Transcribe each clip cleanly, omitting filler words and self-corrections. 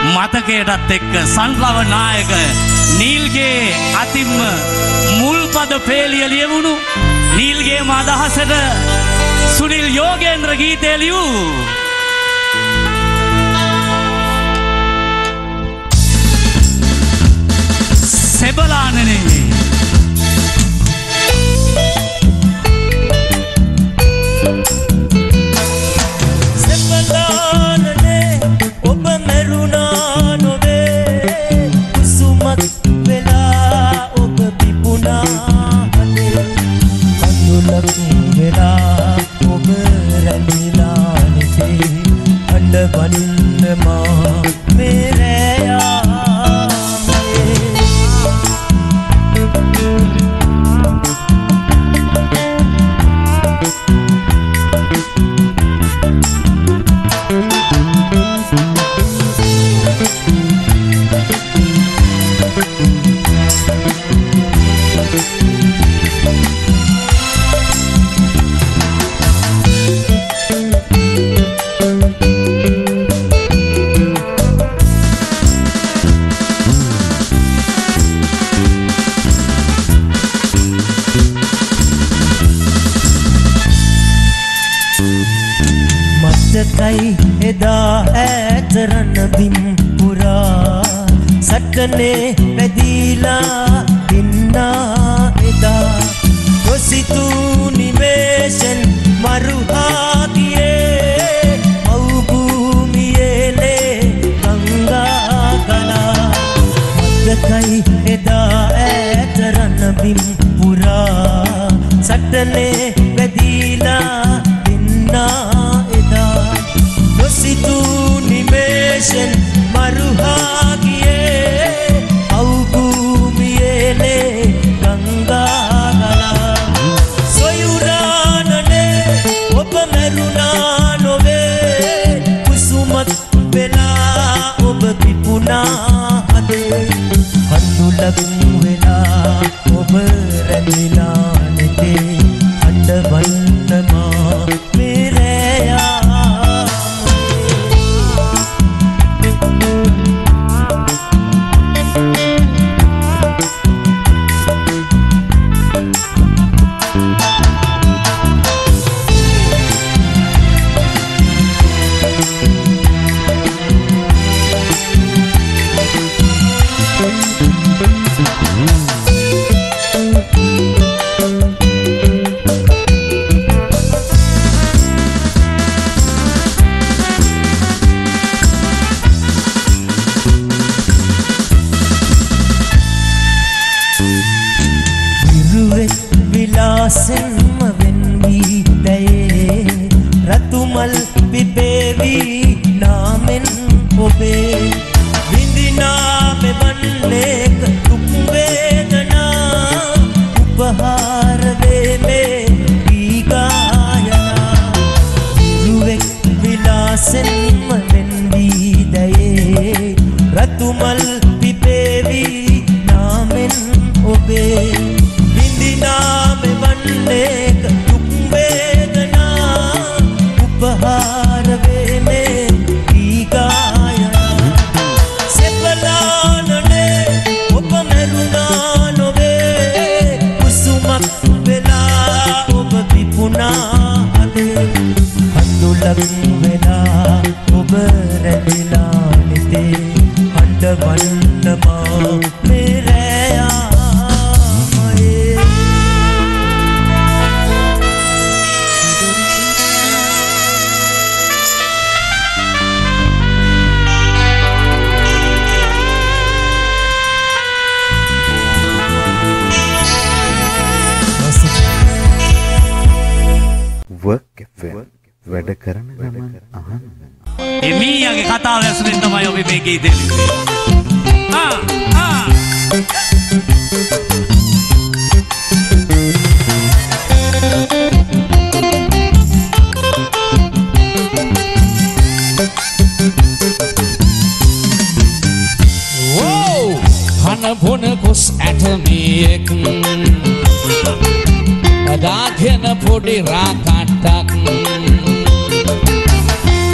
මතකයටත් එක්ක සංග්‍රව නායක නීල්ගේ අතිම්ම මුල් පද පේලිය ලියවුණු නීල්ගේ අදහසට සුනිල් යෝගේන්ද්‍ර ගීතය ලියූ සෙබලානනේ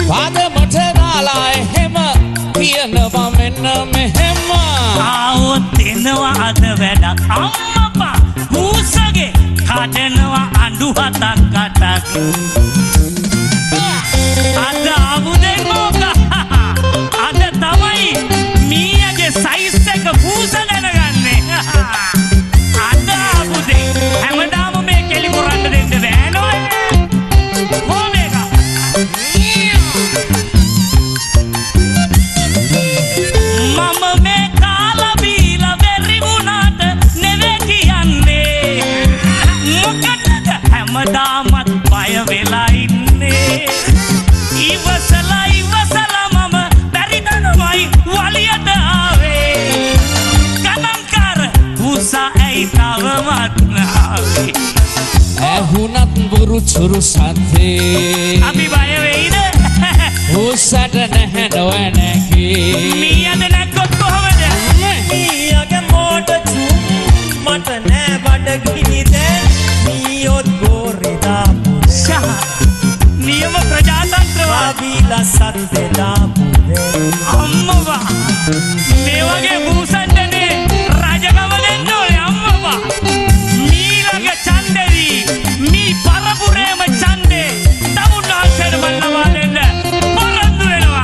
Father Maternal, I am වෙනවා අද වැඩක් අම්මපා හූසගේ කඩනවා අඬු හතක් අටක් අද ආමුදේ මොක අද තමයි මීයගේ සයිස් එක හූස දැනගන්නේ අද ආමුදේ හැමදාම මේ කෙලි කරන්න දෙන්න බෑ නෝ කොහොමද මම මේ කාලා බීලා බැරි වුණාට නෙවෙයි කියන්නේ මොකටද හැමදාමත් බය වෙලා ඉන්නේ ඉවසලා මම බැරිදනමයි වලියට ආවේ ගණන්කාර උසා ඇයි තවමත් නාවේ ඇහුනත් බුරු චුරු සද්දේ අපි බය වෙයිද උසට නැහැ නොවැනකි මීයද නැක්කොත් කොහොමද මීයගේ මෝට චුම් මට නෑ බඩගිනි දැන් මීයොත් ගෝරිදා පුදේ නියම ප්‍රජාතන්ත්‍රවාදී බීලා සත් වෙලා පුදේ අම්මවා මේ වගේ බූසන්ටනේ රජකම දෙන්න ඕනේ අම්මවා මීළඟ ඡන්දෙදී මී පරපුරේම ඡන්දේ තමුන්නාන්සේට බලනවා දෙන්න පොරොන්දු වෙනවා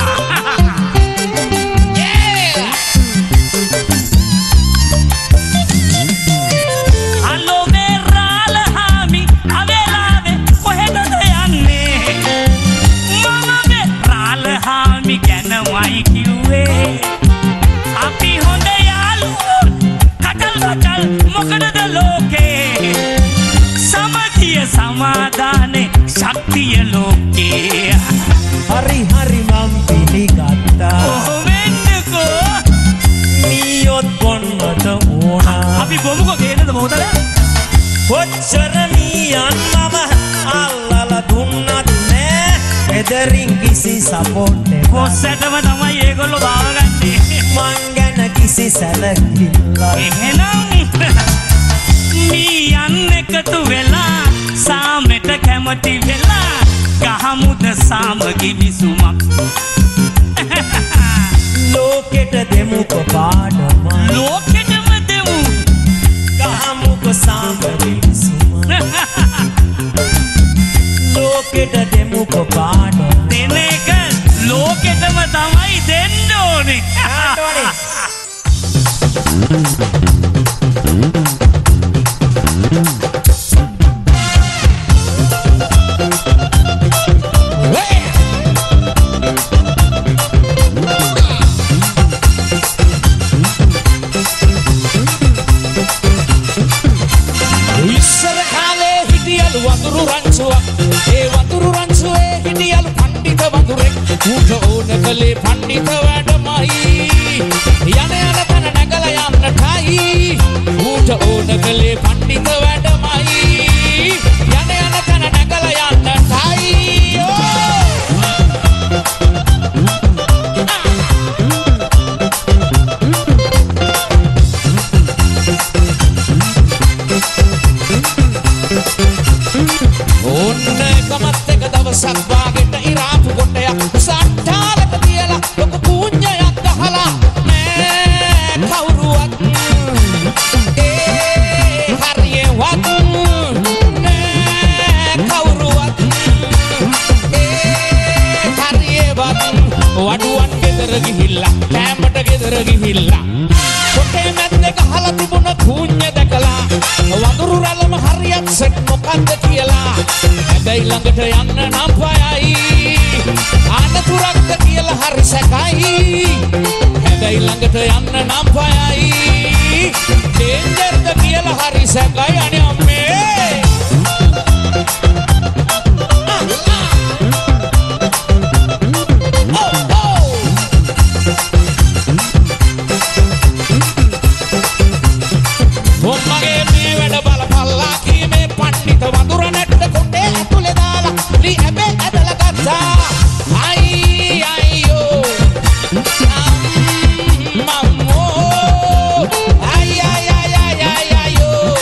හලෝ මේ රාලහාමි අවේලාවේ කොහෙටද යන්නේ මම මේ රාලහාමි ගැනමයි කිව්වේ අපි හොඳ යාළුවෝ කටල් මොකටද ලෝකේ සමගිය සමාදානේ ශක්තිය ලෝකේ හරි මම් පිළිගත්තා වෙන්නකෝ මීයොත් බොන්නට ඕනා අපි බොමුකෝ ගේන්නද මොහොතද කොච්චර මීයන් මම අල්ලලා දුන්නත් නෑ එදරින් කිසි සපෝට් එකක් කොස්සටම තමයි ඒගොල්ලෝ බාරගන්නේ මං ගැන කිසි සැලකිල්ලක් එහෙනම් මීයන් එකතු වෙලා සාමෙට කැමති වෙලා ගහමුද සාමගි විසුමක් ලෝකෙට දෙමුකෝ පාඩම ලෝකෙටම දෙමු ගහමුකෝ සාමගි විසුම ලෝකෙට දෙමුකෝ පාඩම දෙන එක ලෝකෙටම තමයි දෙන්න ඕනේ ඉස්සර කාලේ හිටියලු වතුරු රංචුවක් ඒ වතුරු රංචුවේ හිටියලු පණ්ඩිත වතුරෙක් ඌට ඕන කලේ පණ්ඩිත වැඩමයි යන තැන නැගලා යන්නටයි ඌට ඕන කලේ පණ්ඩිත වැඩමයි යන තැන නැගලා යන්නටයි ඕන්න කමත් එක දවසක් වාගෙට ඉරාපු කොටයක් සට්ටාලක තියලා ලොකු පුඤ්ඤයක් ගහලා නෑ කවුරුවත් හරියවත් නෑ කවුරුවත් හරියවත් වඩුවන් ගෙදර ගිහිල්ලා කැම්බට ගෙදර ගිහිල්ලා කොටේ මැද්දේ ගහලා තිබුණ පුඤ්ඤ දැකලා වඳුරු රැළම හරියට සෙට් මොකද්ද කියලා හැබැයි ළඟට යන්න නම් බයයි අනතුරක්ද කියලා හරි සැකයි හැබැයි ළඟට යන්න නම් බයයි ඩේන්ජර්ද කියලා හරි සැකයි අනේ අම්මේ මගේ මේ වැඩ බලපල්ලා කීමේ පණ්ඩිත වඳුර නැට්ට කොටේ ඇතුලේ දාලා ලි ඇබේ ඇදලා ගත්තා අයියෝ මම්මෝ අයියෝ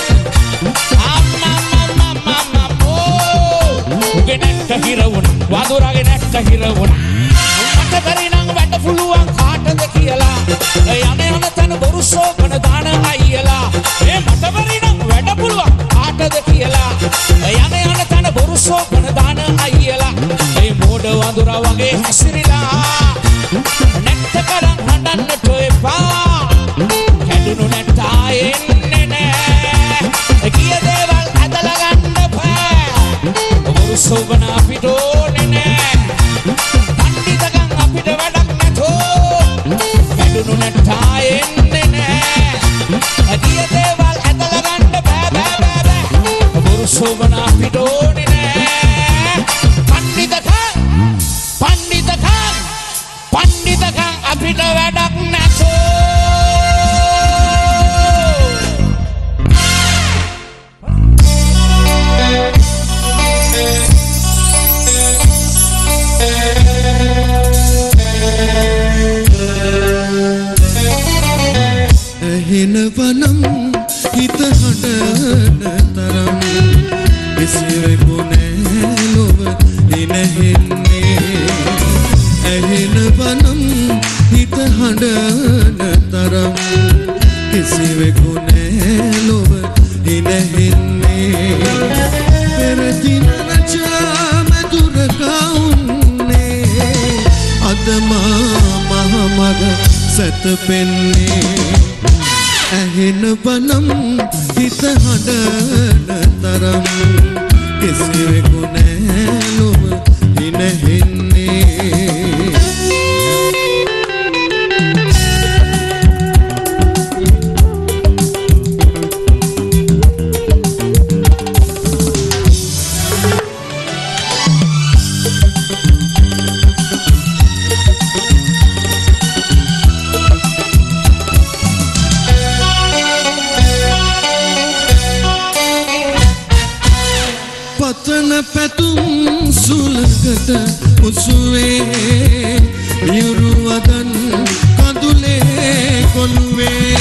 උගේ නැට්ට හිරවුණ වඳුරගේ නැට්ට හිරවුණ මට බැරි නම් වැඩ පුළුවන් කාටද කියලා යන තැන බොරු සෝකන දාන සෝපන දාන අයියලා මේ මෝඩ වඳුරා වගේ හැසිරිලා නැත්ත කරන් හඬන්නට එපා හැදුණු නැත්තා එන්නේ නෑ ගිය දේවල් ඇදලා ගන්න බෑ ඔබ සෝපන අපිට ඕනේ නෑ පණ්ඩිතකම් අපිට වැඩක් නැතෝ හැදුණු නැත්තා එන්නේ නෑ ගිය දේවල් ඇදලා ගන්න බෑ සෝබන අපිට ඕනේ නෑ පණ්ඩිතකම් අපිට වැඩක් නැතෝ එහෙනවනම් හිත හඬන තරම් කිසිවෙකු නෑ ලොව දිනෙන්නේ එහෙනවනම් හිත හඬන තරම් කිසිවෙකු නෑ ලොව දිනෙන්නේ පෙර දින රජා මధుරකවුන්නේ අද මා මහමග සැතපෙන්නේ එහෙනවනම් හිත හඬන තරම් කිසිවෙකු නෑ ලොව දිනෙන්නේ පතන පැතුම් සුලකට උසුවේ මියුරු වදන් කඳුලේ කොළුවේ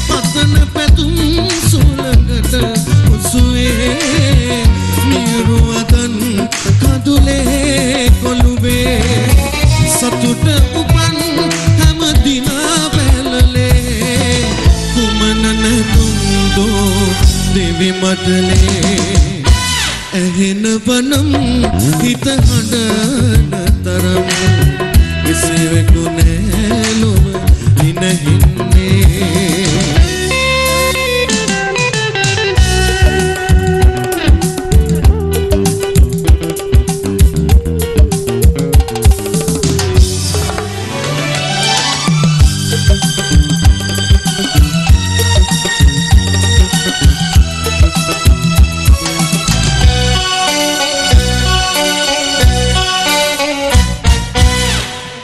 පතන පැතුම් සුලකට උසුවේ මියුරු වදන් කඳුලේ කොළුවේ සතුට උපන් හැම දිනා බැලලේ කුමන නැතුම් දෝ දෙවි මඩලේ එහෙනවනම් හිත හඬන තරම් කිසිවෙකු නෑ ලොව දිනෙන්නේ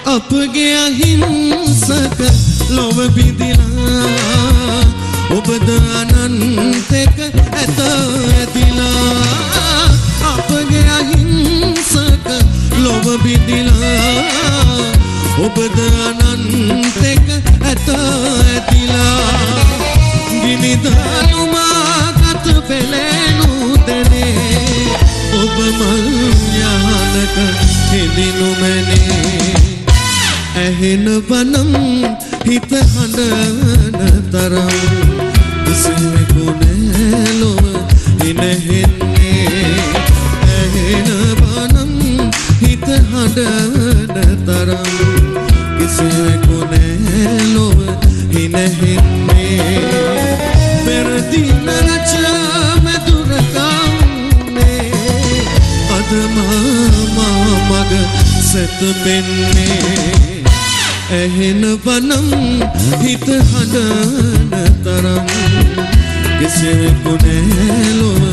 අපගේ අහිංසක ලොව බිඳිලා ඔබද අනන්තක ඇත ඇදිලා අපගේ අහිංසක ලොව බිඳිලා ඔබද අනන්තක ඇත ඇදිලා ගිනිදනුමා ගත පෙළෙනු දැනේ ඔබ මල් යහනක හෙදිනු මැනේ එහෙනවනම් හිත හඬන තරම් කිසිවෙකු නෑ ලොව දිනෙන්නේ එහෙනවනම් හිත හඬන තරම් කිසිවෙකු නෑ ලොව දිනෙන්නේ පෙර දින රජා මధుරකවුන්නේ අද මා මග සැතපෙන්නේ එහෙනවනම් හිත හඬන තරම් කිසිවෙකු නෑ ලොව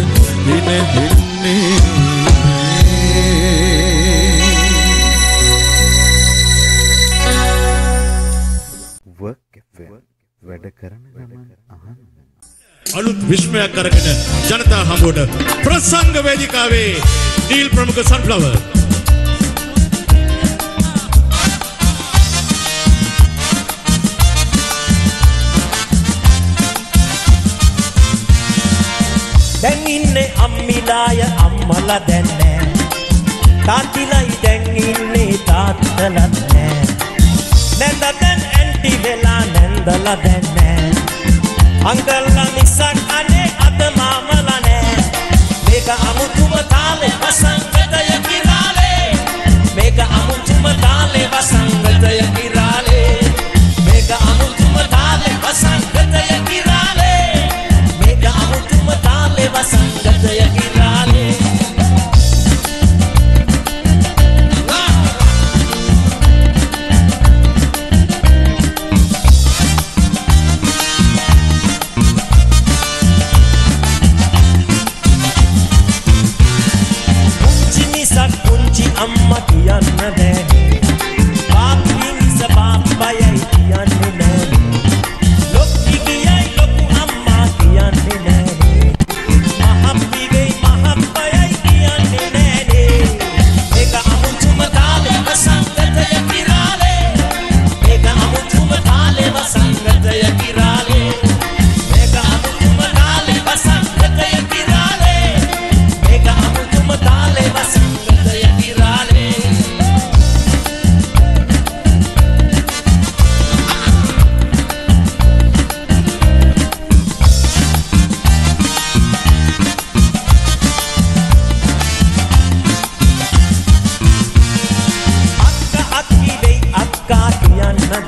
දිනෙන්නේ වැඩ කරන ගමන් අහන්න අලුත් විශ්මයක් අරගෙන ජනතා හමුවට ප්‍රසංග වේදිකාවේ නීල් ප්‍රමුඛ සන්ෆ්ලවර් දැන් ඉන්නේ අම්මිලාය අම්මලා දැන් නෑ තාත්තිලයි දැන් ඉන්නේ තාත්තලත් නෑ නැන්ද දැන් ඇන්ටි වෙලා නැන්දලා දැන් නෑ අංකල්ලා මිස්සක් අනේ අත මාමලා නෑ මේ මේක අමුතුම තාලේ වසංගතය කිරාලේ මේක අමුතුම තාලේ වසංගතය කිරාලේ මේක අමුතුම තාලේ වසංගතය කිරාලේ මේක අමුතුම තාලේ වසංගතය කිරාලේ අම්මා කියන්න බෑ පාපි මිස පාපයයි කියන්නේ නෑ ලොක්කි කියයි ලොකු අම්මා කියන්නේ නෑ මහප්පිගේ මහප්පයයි කියන්නේ නෑනේ මේක අමුතුම තාලේ වසංගතය කිරාලේ මේක අමුතුම තාලේ වසංගතය කිරාලේ මේක අමුතුම තාලේ වසංගතය කිරාලේ මේක අමුතුම තාලේ වසංගතය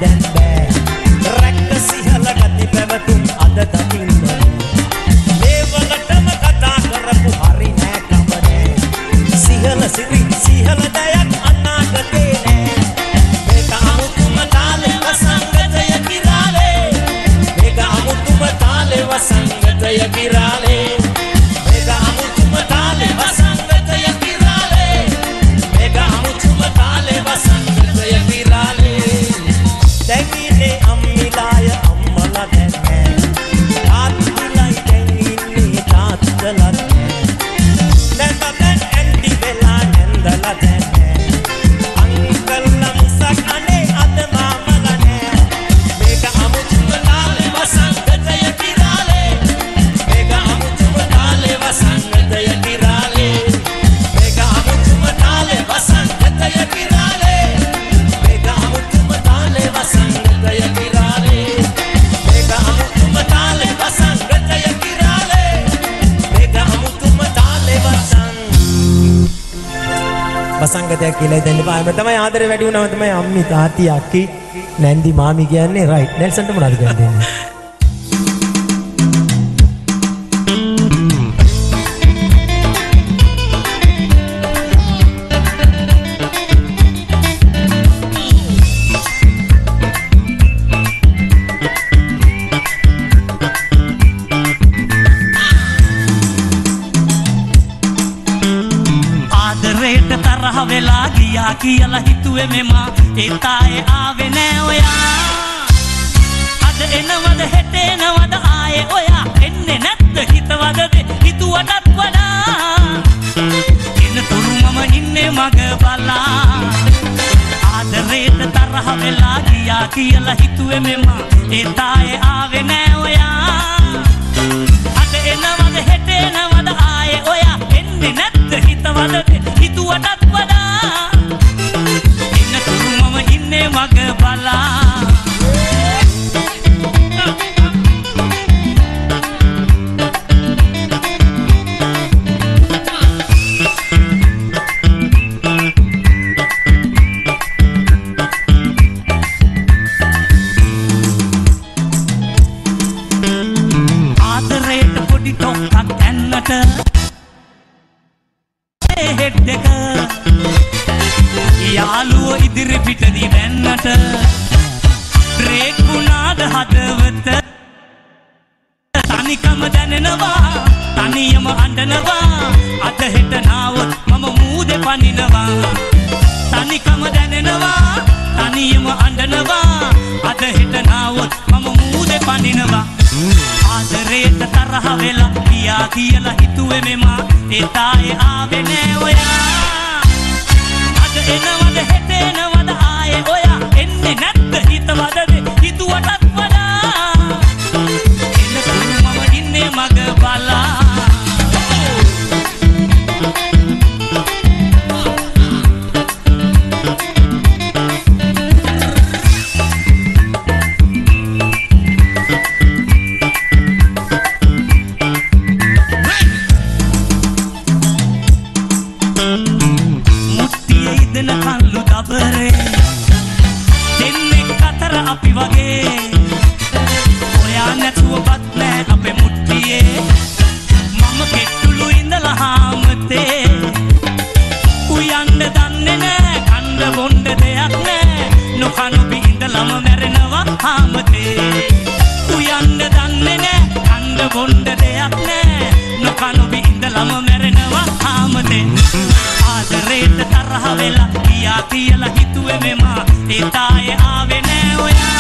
දැන් බෑ රැක්ක සිහල ගති පැවතුම් අද දකින්න මේවලටම කතා කරපු හරි නෑ කමනේ සිහල සිරි සිහල දයක් අනාගතේ නෑ මේක අමුතුම තාලේ වසංගතය කිරාලේ මේක අමුතුම තාලේ වසංගතය කිරාලේ මේක අමුතුම තාලේ වසංගතය කිරාලේ මේක අමුතුම තාලේ වසංගතය කිරාලේ දැන් අම්මිලාය අම්මලා දැන් නෑ තාත්තලයි දැන් ඉන්නේ තාත්තලත් නෑ නැන්ද දැන් ඇන්ටි වෙලා නැන්දලා දැන් නෑ අංකල්ලා මිසක් අනේ අද මාමලා නෑ මේක අමුතුම තාලේ වසංගතය කිරාලේ මේක අමුතුම තාලේ වසංගතය කිරාලේ මේක අමුතුම තාලේ වසංගතය කිරාලේ මේක අමුතුම තාලේ වසංගතය කිරාලේ මේක අමුතුම තාලේ වසංගතය කිරාලේ මේක අමුතුම තාලේ වසංගතය කියලා දෙන්න බෑ මම තමයි ආදරේ වැඩි වුණාම තමයි අම්මි තාත්ති අක්කි නැන්දි මාමි කියන්නේ රයිට් නෙල්සන්ට මොනවද කියන්නේ වෙලා ගියා කියලා හිතුවේ මෙමා ඒ තායේ ආවේ නෑ ඔයා අද එනවද හෙට එනවද ආයේ ඔයා එන්නේ නැත්ද හිතවදද හිතුවටත් වඩා එන තුරු මම ඉන්නේ මග බලා ආදරේට තරහ වෙලා ගියා කියලා හිතුවේ මෙමා ඒ තායේ ආවේ නෑ ඔයා අද එනවද හෙට එනවද ආයේ ඔයා එන්නේ නැත්ද හිතවදද හිතුවටත් වඩා ඉන්න තුරු මම ඉන්නේ මග බලා ආදරේට පොඩි ටොක්කක් ඇන්නට හෙඩ් එක යාළුවෝ ඉදිරි පිටදී වෙන්නට බ්‍රේක් වුණාද හදවත තනිකම දැනෙනවා තනියම අඬනවා අද හෙට නාවොත් මම මූදේ පනිනවා තනිකම දැනෙනවා තනියම අඬනවා අද හෙට නාවොත් මම මූදේ පනිනවා ආදරේට තරහ වෙලා ගියා කියලා හිතුවේ මෙමා ඒ තායේ ආවේ නෑ ඔයා අද එනවද හෙට එනවද ආයේ ඔයා එන්නේ නැත්ද හිතවදද හිතුවටත් වඩා එන්න තුරු මම ඉන්නේ මග බලා අපි වගේ ඔයා නැතුවපත් නෑ අපේ මුට්ටියේ මම කෙට්ටුළු ඉඳලා හාමතේ උයන්න දන්නේ නෑ කන්න බොන්න දෙයක් නෑ නොකනොබි ඉඳලම මැරෙනවා හාමතේ උයන්න දන්නේ නෑ කන්න බොන්න දෙයක් නෑ නොකනොබි ඉඳලම මැරෙනවා හාමතේ ආදරේට තරහ වෙලා ගියා කියලා හිතුවේ මෙමා ඒ තායේ ආවේ නෑ ඔයා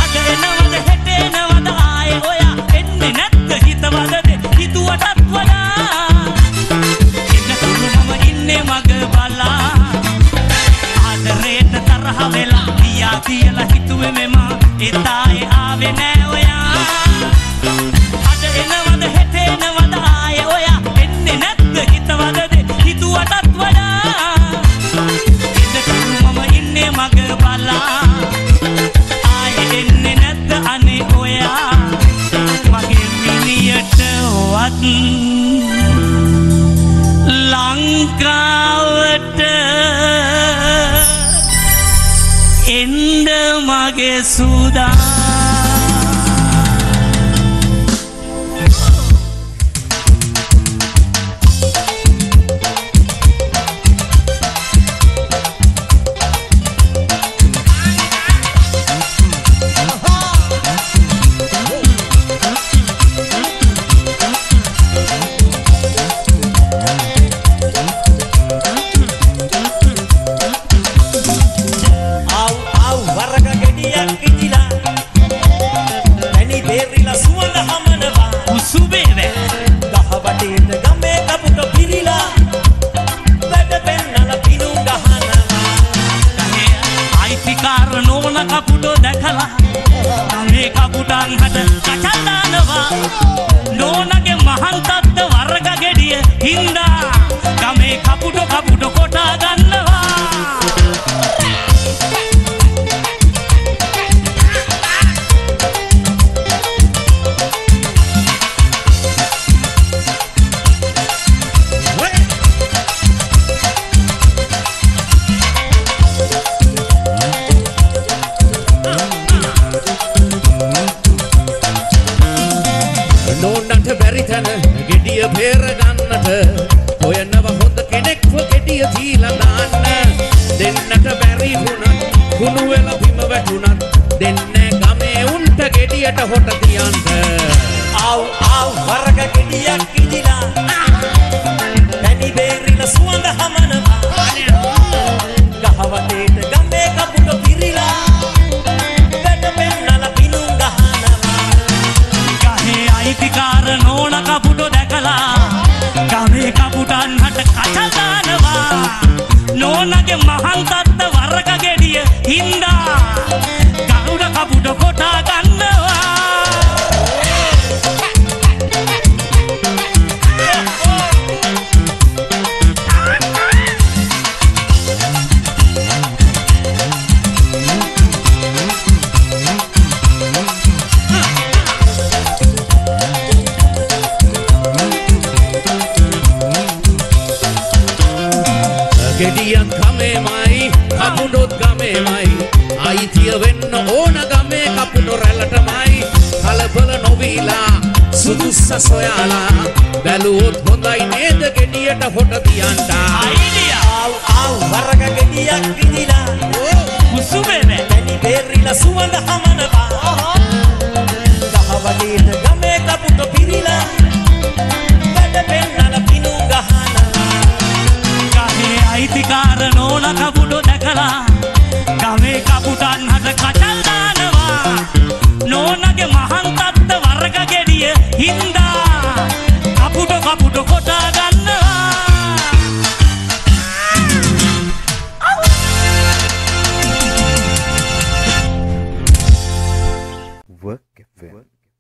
අද එනවද හෙට එනවද ආයේ ඔයා එන්නේ නැත්ද හිතවලද හිතුවටත් වඩා එන්නතුරු මම ඉන්නේ මග බලා ආදරේට තරහ වෙලා ගියා කියලා හිතුවේ මෙමා ඒ තායේ ආවේ නෑ ඔයා අද එනවද හෙට එනවද ආයේ ඔයා එන්නේ නැත්ද හිතවලද හිතුවටත් වඩා එන්නතුරු මම ඉන්නේ මග බලා ආයේ එන්නේ නැත්ද අනේ ඔයා මගේ මිනියටවත් ලංකාවට එන්න මගේ සූදා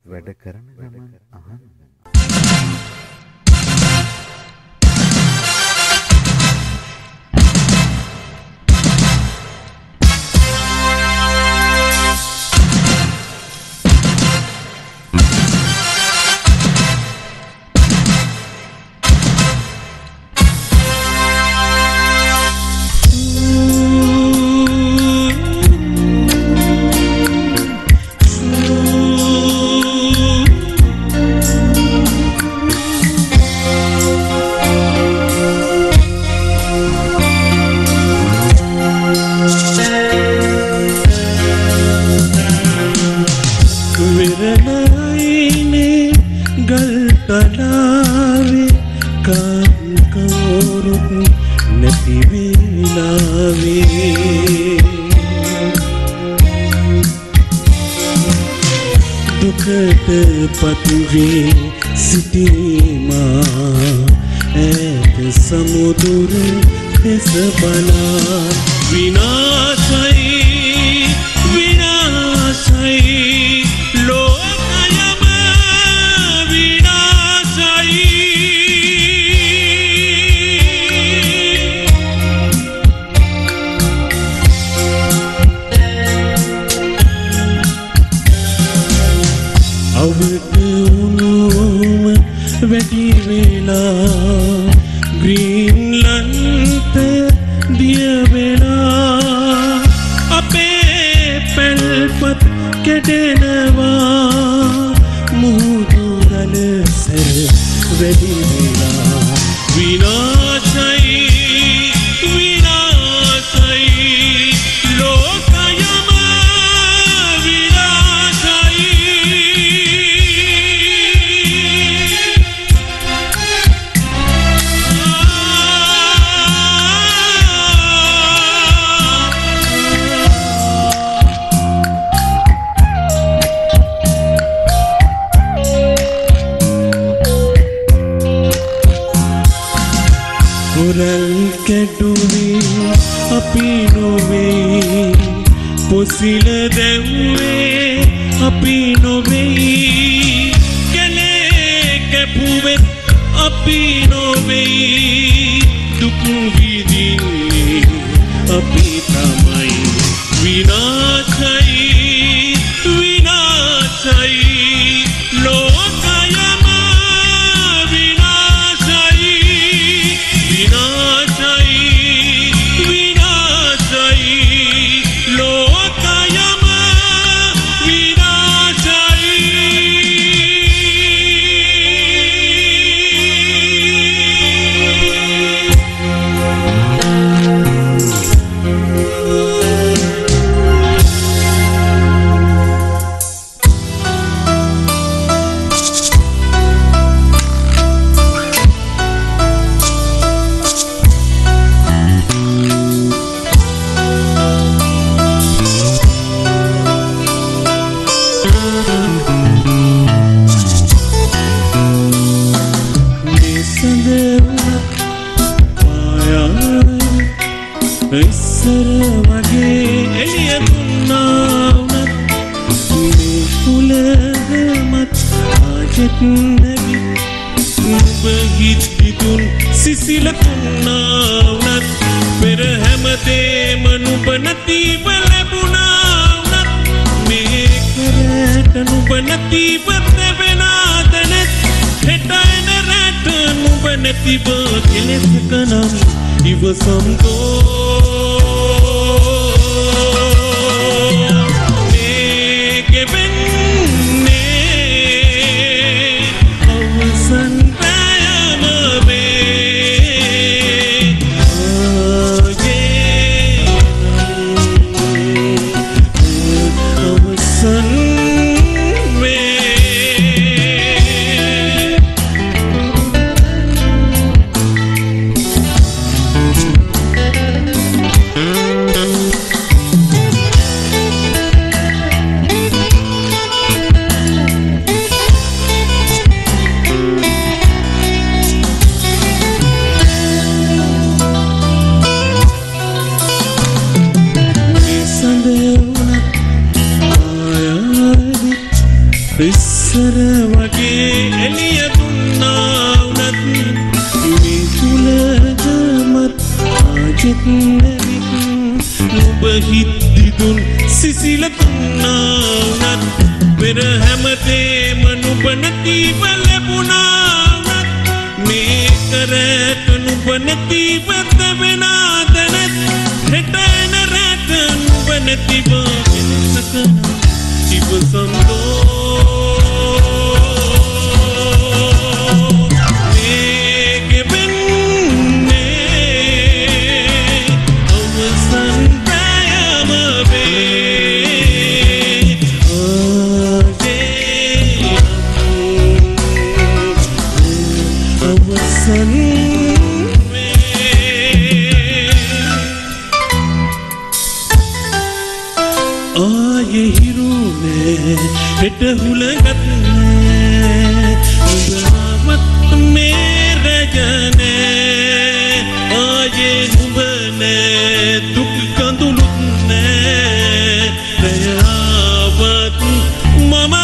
වැඩ කරන ගමන් අහන්න. विरलाईने गलतलावे काम कौरुत नती वेलावे दुखत पतुवे सिटीमा ऐत समुद्र देश बना विनाशई विनाशई लोकयम विनाशई अवत उनुम वेटी वेला ग्रीनलैंड दिया वेला अपे पेलपत කෙටෙනවා මුහුදුරල සැර වැඩි වෙලා විනාශයි විනාශයි ලෝකයම විනාශයි කුරල් කැඩුවේ අපි නොවේ පොසිල දැව්වේ අපි නොවේ කැලේ කැපුවෙත් අපි නොවේ දුක් විඳින්නේ අපි තමයි විනාශයි විනාශයි ලෝකයම විනාශයි विनाशई विनाशई लोकयम विनाशई ඉස්සර වගේ එළිය දුන්නා වුණත් මේ කුලගමත් ආජෙත් නැවි නුඹ හිත්තිතුන් සිසිල තුන්නා වුණත් පෙර හැමදේම නුඹ නැතිව ලැබුණා වුණත් මේ කරට නුඹ නැතිව තැවෙනාද නැත් හෙට එන රැට නුඹ නැතිව කෙලෙසකනම් ඉවසම්දෝ ඉස්සර වගේ එළිය දුන්නා වුණත් මේ කුලගමත් ආජෙත් නැවිත් නුඹ හිත්දිදුන් සිසිල දුන්නා වුණත් පෙර හැමදේම නුඹ නැතිව ලැබුණා වුණත් මේ කරට නුඹ නැතිව තැවෙනාද නැත් හෙට එන රැට නුඹ නැතිව කෙලෙසකනම් ඉවසම්දෝ ආයේ හිරුනේ හෙට හුලඟත් නෑ ඔබවත් මේ රජනේ ආයේ නුඹ නෑ දුක් කඳුළුත් නෑ රයාවත් මම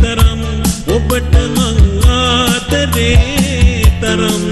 තරම් ඔබට මං ආදරේ තරම්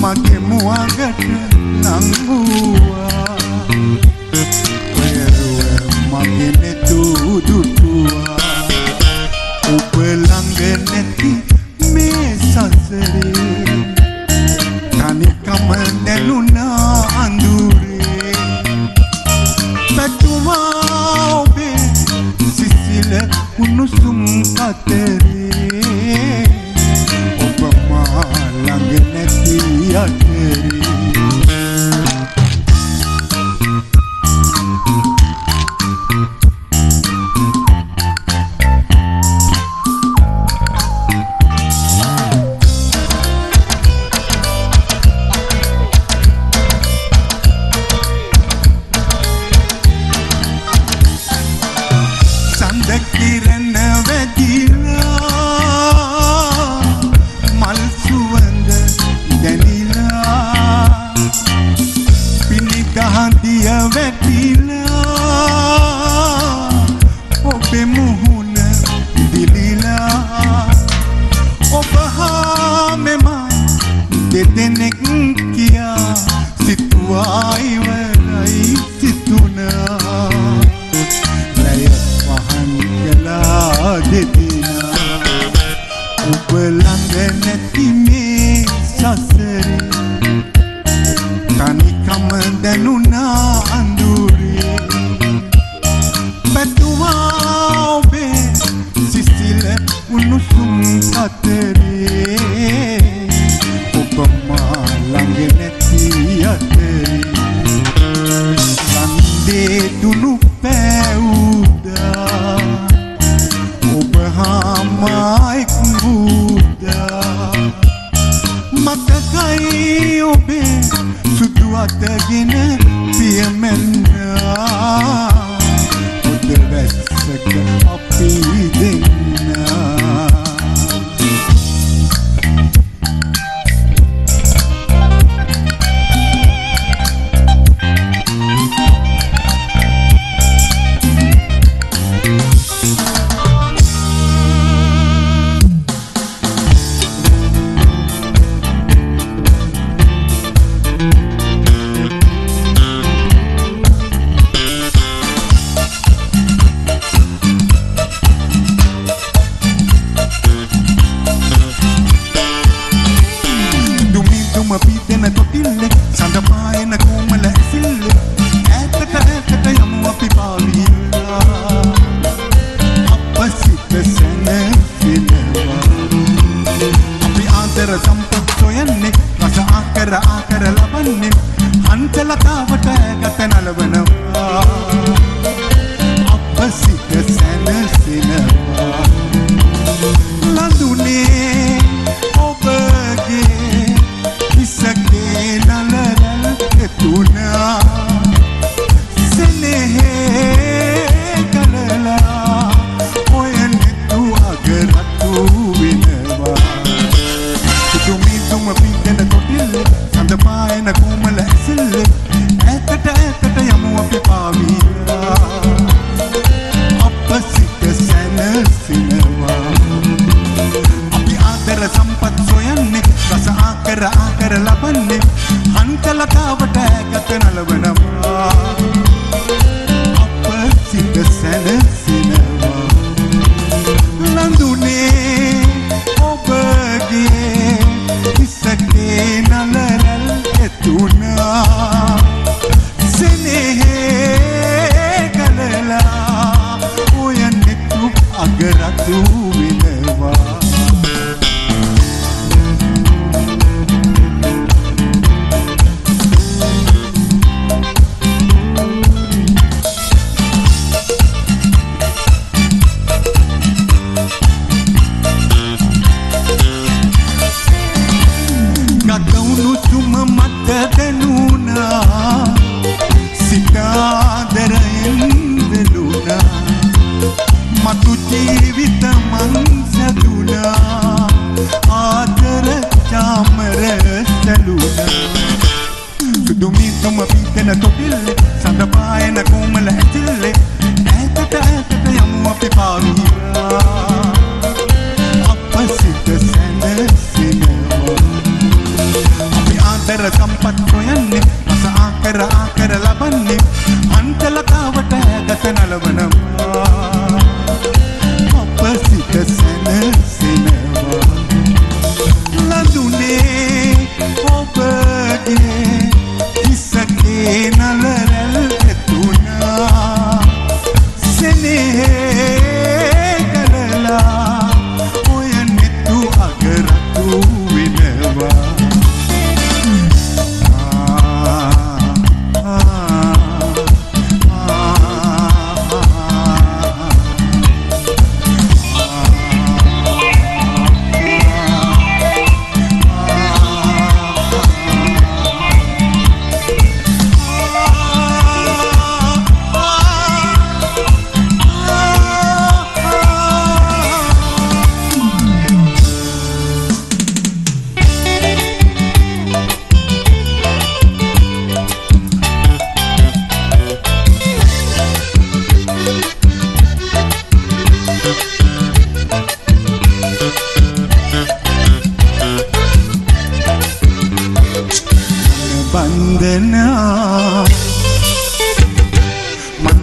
මගේ මුවගට නංගුවා උණුසුම් අතරේ ඔබ මා ළඟ නැති අතරේ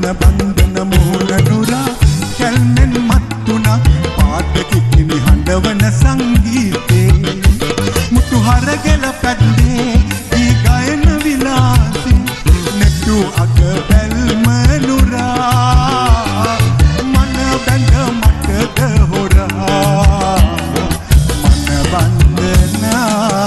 මන බන්ධන මෝහන නුරා කැල්මෙන් මත්තුනා පාදකිකිනි හඬවන සංගීතේ මුතු හරගල පැද්දේ දී ගයන විලාසෙ නෙට්ටු අග බැල්ම නුරා මන බැඳ මටද හොරා මන බන්ධනා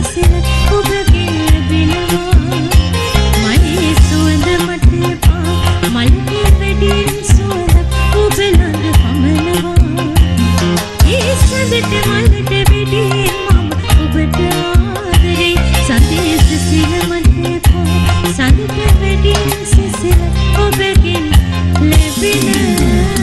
සිසිල ඔබගේ ලැබෙනවා මයි සුවඳ මට එපා මල්ගේ වැඩියෙන් සුවඳ ඔබ ළඟ පමනවා ඒ සඳට මල්ලට වැඩියෙන් මම ඔබට ආදරේ සඳේ සිසිල මට එපා සඳට වැඩියෙන් සිසිල ඔබගෙන් ලැබෙනවා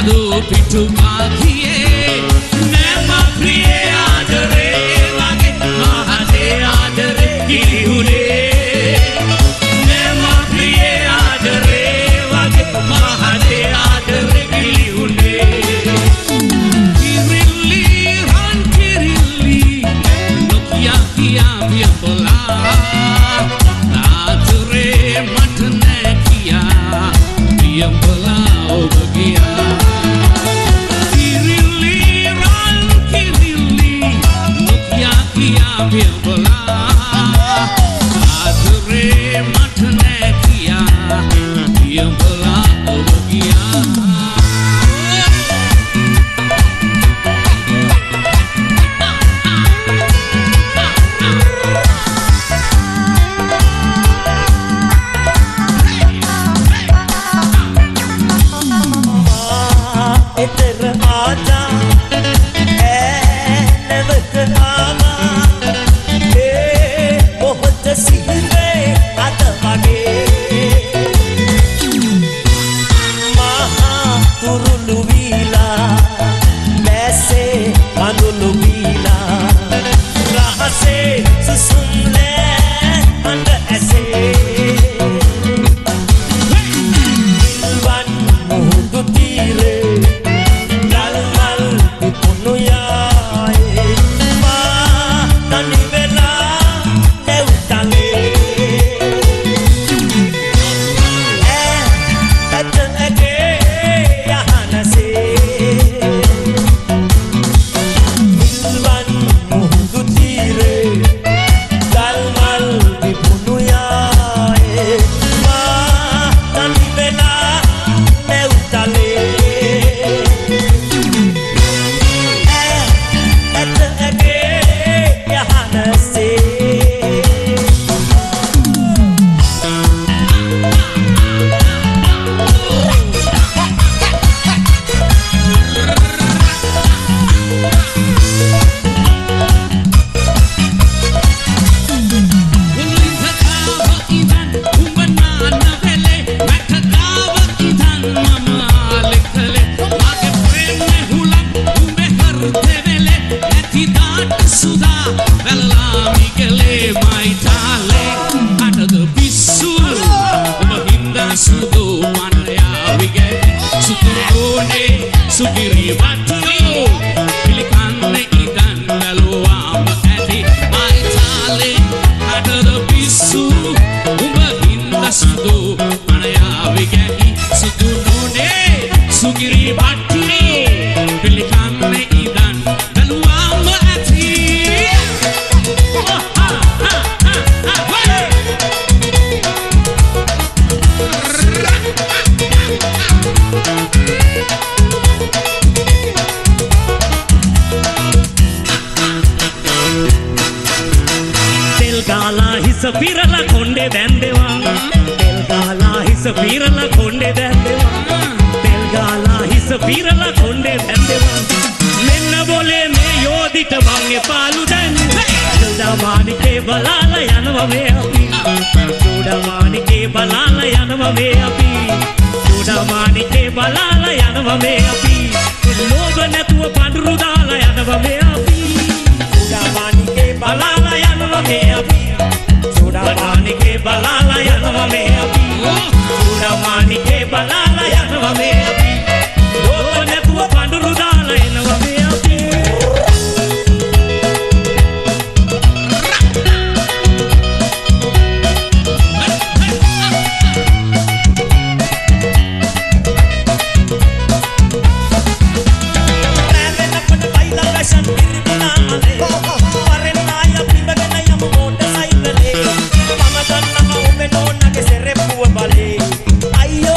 පාදු පිටු පාකියේ නෑම ප්‍රියේ ආදරේ වගේ මහදේ ආදරේ කිරිහුනේ නෑම ප්‍රියේ ආදරේ වගේ මහදේ ආදරේ කිරිහුනේ කිරිල්ලි රන් කිරිල්ලි නොකියා කියා වියපලා ආදරේ මට නෑ කියා වියපලා ඔබ ගියා කිරිල්ලි රන් කිරිල්ලි නොකියා කියා වියපලා ආදරේ මට නෑ කියා වියපලා ඔබ ගියා इधर आजा नवत आवा बहुत सीधे आतवागे महा तुरुलु वीला वैसे मानुलु वीला राह से सुसुम ले अंड ऐसे दिलवन मुँह तीरे Ayo,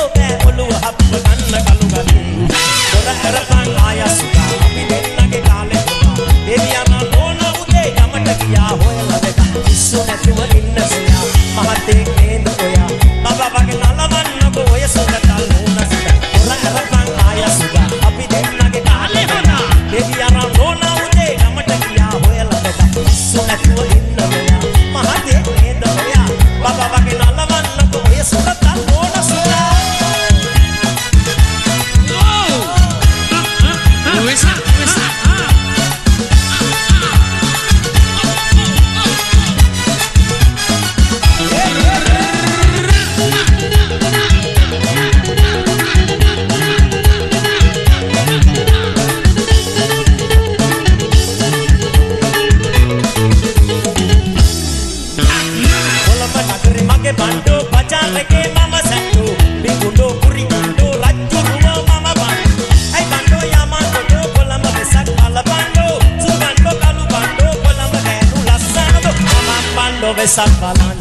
Vesak balan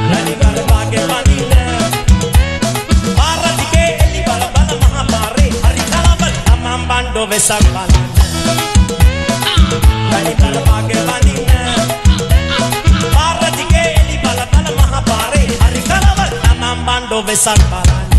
Nani barbage banine Paradike eli balabala mahamare Hari kalabal tamam bando vesak balan Nani barbage banine Paradike eli balabala mahamare Hari kalabal tamam bando vesak balan